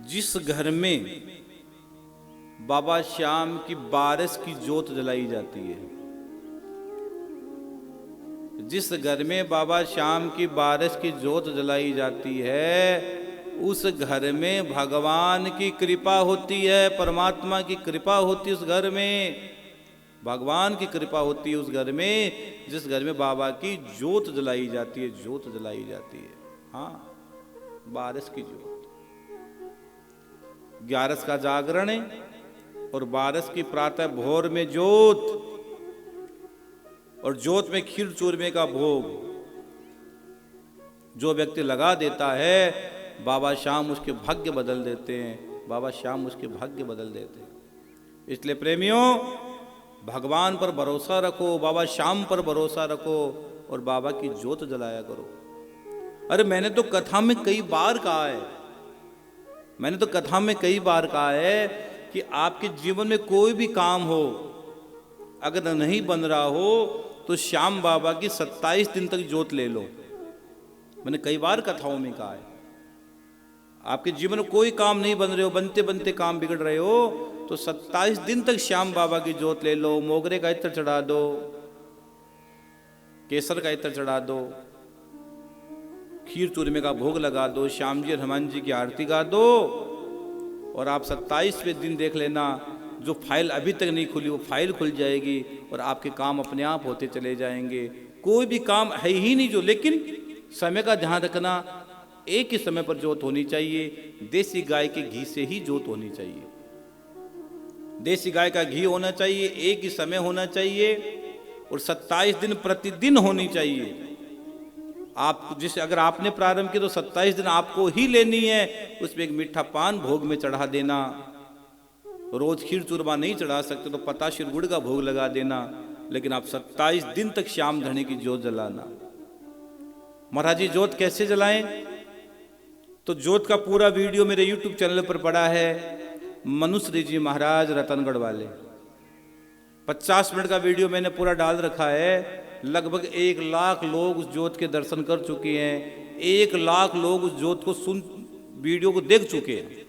जिस घर में बाबा श्याम की बारस की जोत जलाई जाती है, जिस घर में बाबा श्याम की बारस की जोत जलाई जाती है, उस घर में भगवान की कृपा होती है, परमात्मा की कृपा होती है उस घर में, भगवान की कृपा होती है उस घर में, जिस घर में बाबा की जोत जलाई जाती है, जोत जलाई जाती है। हाँ, बारस की जोत। 11 का जागरण है और 12 की प्रातः भोर में जोत, और जोत में खीर चूरमे का भोग जो व्यक्ति लगा देता है, बाबा श्याम उसके भाग्य बदल देते हैं, बाबा श्याम उसके भाग्य बदल देते हैं। इसलिए प्रेमियों, भगवान पर भरोसा रखो, बाबा श्याम पर भरोसा रखो और बाबा की जोत जलाया करो। अरे मैंने तो कथा में कई बार कहा है, मैंने तो कथा में कई बार कहा है कि आपके जीवन में कोई भी काम हो, अगर नहीं बन रहा हो तो श्याम बाबा की 27 दिन तक जोत ले लो। मैंने कई बार कथाओं में कहा है, आपके जीवन में कोई काम नहीं बन रहे हो, बनते बनते काम बिगड़ रहे हो, तो 27 दिन तक श्याम बाबा की जोत ले लो। मोगरे का इत्र चढ़ा दो, केसर का इत्र चढ़ा दो, खीर चूरमे का भोग लगा दो, श्याम जी और हनुमान जी की आरती गा दो, और आप 27वें दिन देख लेना, जो फाइल अभी तक नहीं खुली वो फाइल खुल जाएगी और आपके काम अपने आप होते चले जाएंगे। कोई भी काम है ही नहीं जो, लेकिन समय का ध्यान रखना, एक ही समय पर जोत होनी चाहिए। देसी गाय के घी से ही जोत होनी चाहिए, देसी गाय का घी होना चाहिए, एक ही समय होना चाहिए, और 27 दिन प्रतिदिन होनी चाहिए। आप जिसे अगर आपने प्रारंभ किया तो 27 दिन आपको ही लेनी है। उसमें एक मीठा पान भोग में चढ़ा देना, रोज खीर चूरमा नहीं चढ़ा सकते तो पताशी गुड़ का भोग लगा देना, लेकिन आप 27 दिन तक श्याम धनी की जोत जलाना। महाराज जी जोत कैसे जलाएं? तो जोत का पूरा वीडियो मेरे YouTube चैनल पर पड़ा है, मनुश्री जी महाराज रतनगढ़ वाले। 50 मिनट का वीडियो मैंने पूरा डाल रखा है। लगभग 1 लाख लोग उस जोत के दर्शन कर चुके हैं, 1 लाख लोग उस जोत को वीडियो को देख चुके हैं,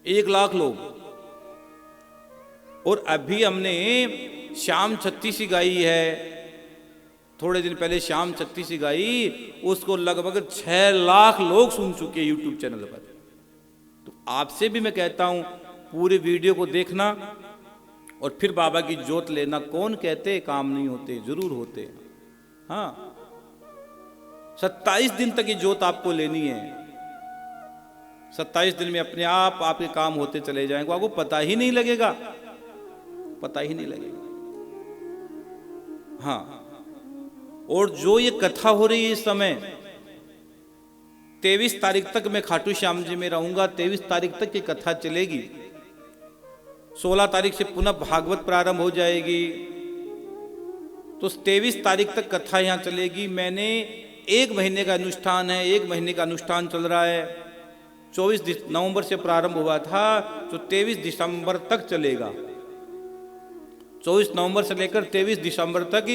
1 लाख लोग। और अभी हमने श्याम छत्तीसी गाई है, थोड़े दिन पहले श्याम छत्तीसी गाई, उसको लगभग 6 लाख लोग सुन चुके हैं यूट्यूब चैनल पर। तो आपसे भी मैं कहता हूं, पूरे वीडियो को देखना और फिर बाबा की जोत लेना। कौन कहते काम नहीं होते, जरूर होते। हाँ, 27 दिन तक ये जोत आपको लेनी है। 27 दिन में अपने आप आपके काम होते चले जाएंगे, आपको पता ही नहीं लगेगा, पता ही नहीं लगेगा। हाँ, और जो ये कथा हो रही है इस समय, 23 तारीख तक मैं खाटू श्याम जी में रहूंगा, 23 तारीख तक ये कथा चलेगी। 16 तारीख से पुनः भागवत प्रारंभ हो जाएगी, तो 23 तारीख तक कथा यहाँ चलेगी। मैंने 1 महीने का अनुष्ठान है, 1 महीने का अनुष्ठान चल रहा है। 24 नवंबर से प्रारंभ हुआ था, तो 23 दिसंबर तक चलेगा। 24 नवंबर से लेकर 23 दिसंबर तक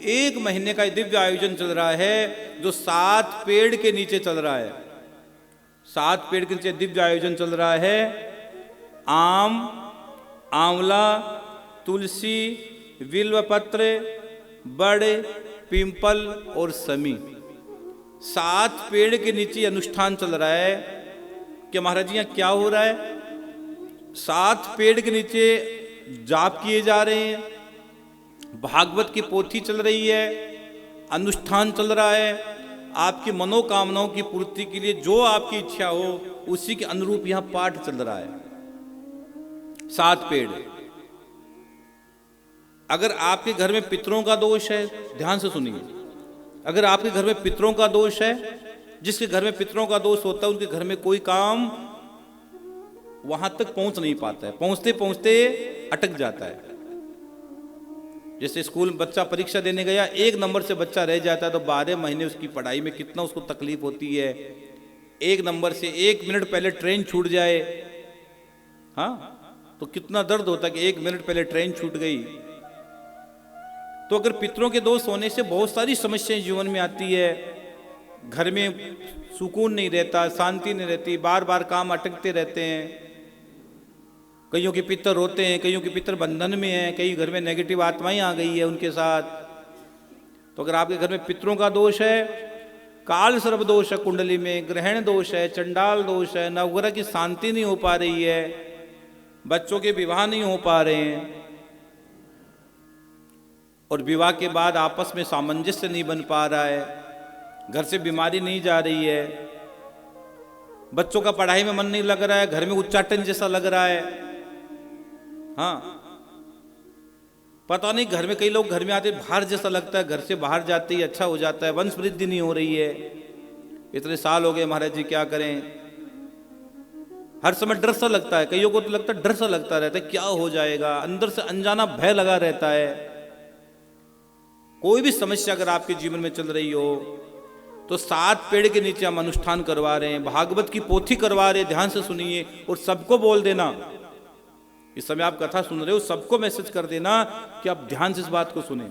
1 महीने का दिव्य आयोजन चल रहा है, जो 7 पेड़ के नीचे चल रहा है। 7 पेड़ के नीचे दिव्य आयोजन चल रहा है। आम, आंवला, तुलसी, बिल्वपत्र, बड़, पिंपल और समी, 7 पेड़ के नीचे अनुष्ठान चल रहा है। कि महाराज जी यहाँ क्या हो रहा है? 7 पेड़ के नीचे जाप किए जा रहे हैं, भागवत की पोथी चल रही है, अनुष्ठान चल रहा है। आपकी मनोकामनाओं की पूर्ति के लिए जो आपकी इच्छा हो उसी के अनुरूप यहाँ पाठ चल रहा है। 7 पेड़। अगर आपके घर में पितरों का दोष है, ध्यान से सुनिए, अगर आपके घर में पितरों का दोष है, जिसके घर में पितरों का दोष होता है उनके घर में कोई काम वहां तक पहुंच नहीं पाता है, पहुंचते पहुंचते अटक जाता है। जैसे स्कूल में बच्चा परीक्षा देने गया, 1 नंबर से बच्चा रह जाता है, तो 12 महीने उसकी पढ़ाई में कितना उसको तकलीफ होती है। 1 नंबर से 1 मिनट पहले ट्रेन छूट जाए, हाँ, तो कितना दर्द होता है कि 1 मिनट पहले ट्रेन छूट गई। तो अगर पितरों के दोष होने से बहुत सारी समस्याएं जीवन में आती है। घर में सुकून नहीं रहता, शांति नहीं रहती, बार बार काम अटकते रहते हैं। कईयों के पितर रोते हैं, कईयों के पितर बंधन में हैं, कई घर में नेगेटिव आत्माएं आ गई है उनके साथ। तो अगर आपके घर में पितरों का दोष है, काल सर्प दोष है, कुंडली में ग्रहण दोष है, चंडाल दोष है, नवग्रह की शांति नहीं हो पा रही है, बच्चों के विवाह नहीं हो पा रहे हैं, और विवाह के बाद आपस में सामंजस्य नहीं बन पा रहा है, घर से बीमारी नहीं जा रही है, बच्चों का पढ़ाई में मन नहीं लग रहा है, घर में उच्चाटन जैसा लग रहा है। हाँ, पता नहीं, घर में कई लोग घर में आते बाहर जैसा लगता है, घर से बाहर जाते ही अच्छा हो जाता है, वंश वृद्धि नहीं हो रही है। इतने साल हो गए महाराज जी, क्या करें, हर समय डर सा लगता है, कईयों को तो लगता है डर सा लगता रहता है, क्या हो जाएगा, अंदर से अनजाना भय लगा रहता है। कोई भी समस्या अगर आपके जीवन में चल रही हो तो 7 पेड़ के नीचे हम अनुष्ठान करवा रहे हैं, भागवत की पोथी करवा रहे हैं, ध्यान से सुनिए और सबको बोल देना। इस समय आप कथा सुन रहे हो, सबको मैसेज कर देना कि आप ध्यान से इस बात को सुने।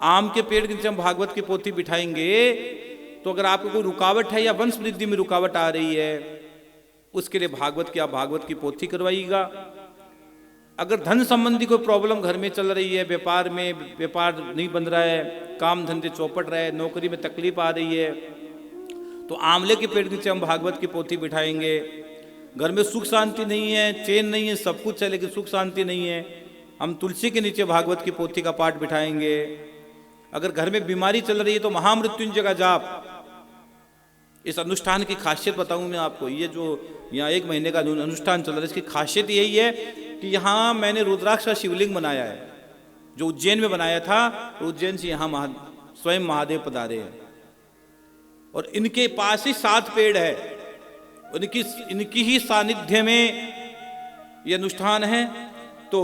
आम के पेड़ के नीचे हम भागवत की पोथी बिठाएंगे, तो अगर आपको कोई रुकावट है या वंश वृद्धि में रुकावट आ रही है, उसके लिए भागवत की आप भागवत की पोथी करवाइएगा। अगर धन संबंधी कोई प्रॉब्लम घर में चल रही है, व्यापार में व्यापार नहीं बन रहा है, काम धंधे चौपट रहा है, नौकरी में तकलीफ आ रही है, तो आंवले के पेड़ के नीचे हम भागवत की पोथी बिठाएंगे। घर में सुख शांति नहीं है, चैन नहीं है, सब कुछ है लेकिन सुख शांति नहीं है, हम तुलसी के नीचे भागवत की पोथी का पाठ बिठाएंगे। अगर घर में बीमारी चल रही है तो महामृत्युंजय का जाप। इस अनुष्ठान की खासियत बताऊं मैं आपको, ये जो यहाँ 1 महीने का अनुष्ठान चल रहा है, इसकी खासियत यही है कि यहाँ मैंने रुद्राक्ष का शिवलिंग बनाया है, जो उज्जैन में बनाया था, उज्जैन से यहाँ स्वयं महादेव पधारे हैं, और इनके पास ही 7 पेड़ है, इनकी ही सानिध्य में ये अनुष्ठान है। तो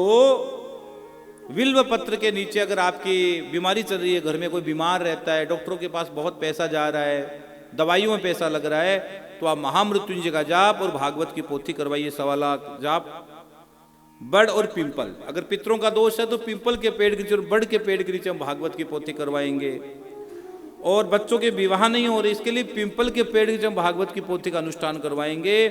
विल्व पत्र के नीचे अगर आपकी बीमारी चल रही है, घर में कोई बीमार रहता है, डॉक्टरों के पास बहुत पैसा जा रहा है, दवाइयों में पैसा लग रहा है, तो आप महामृत्युंजय का जाप और भागवत की पोथी करवाइए, 1.25 लाख जाप। बड़ और पिंपल, अगर पितरों का दोष है तो पिंपल के पेड़ के नीचे और बड़ के पेड़ के नीचे हम भागवत की पोथी करवाएंगे। और बच्चों के विवाह नहीं हो रहे, इसके लिए पिंपल के पेड़ के नीचे हम भागवत की पोथी का अनुष्ठान करवाएंगे।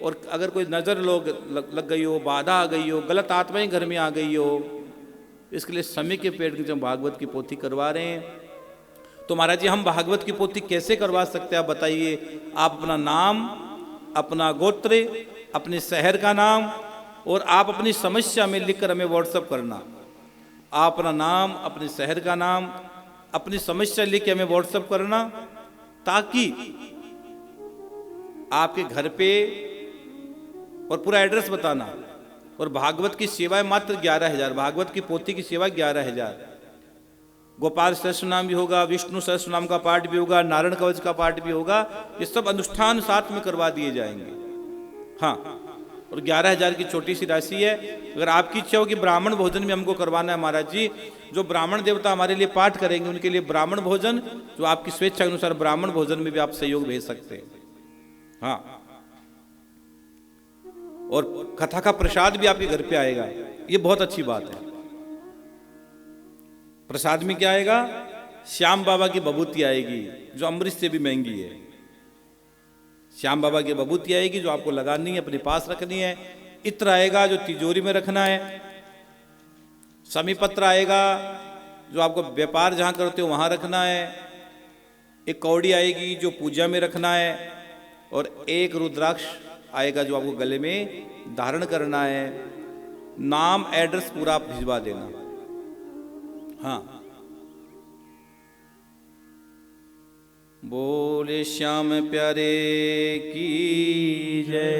और अगर कोई नजर लग गई हो, बाधा आ गई हो, गलत आत्माएं घर में आ गई हो, इसके लिए समय के पेड़ के नीचे हम भागवत की पोथी करवा रहे हैं। तो महाराज जी, हम भागवत की पोथी कैसे करवा सकते हैं, आप बताइए। आप अपना नाम, अपना गोत्र, अपने शहर का नाम और आप अपनी समस्या में लिखकर हमें व्हाट्सएप करना। आप अपना नाम, अपने शहर का नाम, अपनी समस्या लिख के हमें व्हाट्सएप करना, ताकि आपके घर पे, और पूरा एड्रेस बताना। और भागवत की सेवाएं मात्र 11,000, भागवत की पोथी की सेवा 11,000। गोपाल सहस्त्र नाम भी होगा, विष्णु सहस्त्र नाम का पाठ भी होगा, नारायण कवच का पाठ भी होगा, ये सब अनुष्ठान साथ में करवा दिए जाएंगे। हाँ, और 11,000 की छोटी सी राशि है। अगर आपकी इच्छा हो कि ब्राह्मण भोजन भी हमको करवाना है महाराज जी, जो ब्राह्मण देवता हमारे लिए पाठ करेंगे उनके लिए ब्राह्मण भोजन, जो आपकी स्वेच्छा के अनुसार ब्राह्मण भोजन में भी आप सहयोग भेज सकते हैं। हाँ, और कथा का प्रसाद भी आपके घर पे आएगा, ये बहुत अच्छी बात है। प्रसाद में क्या आएगा? श्याम बाबा की बभूति आएगी, जो अमृत से भी महंगी है। श्याम बाबा की बभूति आएगी, जो आपको लगानी है, अपने पास रखनी है। इत्र आएगा, जो तिजोरी में रखना है। समी पत्र आएगा, जो आपको व्यापार जहां करते हो वहां रखना है। एक कौड़ी आएगी, जो पूजा में रखना है। और एक रुद्राक्ष आएगा, जो आपको गले में धारण करना है। नाम, एड्रेस पूरा आप भिजवा देना। हाँ, बोले श्याम प्यारे की जय।